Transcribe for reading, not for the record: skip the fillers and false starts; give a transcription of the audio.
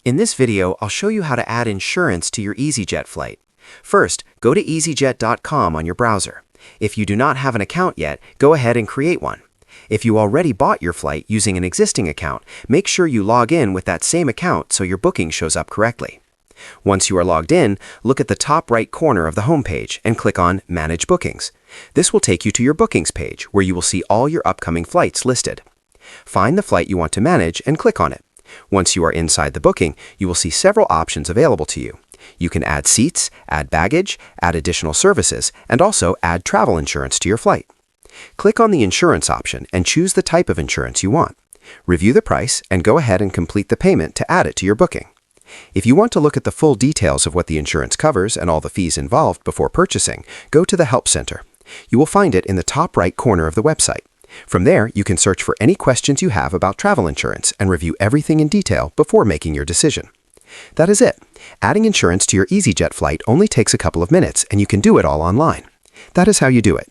In this video, I'll show you how to add insurance to your EasyJet flight. First, go to EasyJet.com on your browser. If you do not have an account yet, go ahead and create one. If you already bought your flight using an existing account, make sure you log in with that same account so your booking shows up correctly. Once you are logged in, look at the top right corner of the homepage and click on Manage Bookings. This will take you to your bookings page where you will see all your upcoming flights listed. Find the flight you want to manage and click on it. Once you are inside the booking, you will see several options available to you. You can add seats, add baggage, add additional services, and also add travel insurance to your flight. Click on the insurance option and choose the type of insurance you want. Review the price and go ahead and complete the payment to add it to your booking. If you want to look at the full details of what the insurance covers and all the fees involved before purchasing, go to the Help Center. You will find it in the top right corner of the website. From there, you can search for any questions you have about travel insurance and review everything in detail before making your decision. That is it. Adding insurance to your EasyJet flight only takes a couple of minutes, and you can do it all online. That is how you do it.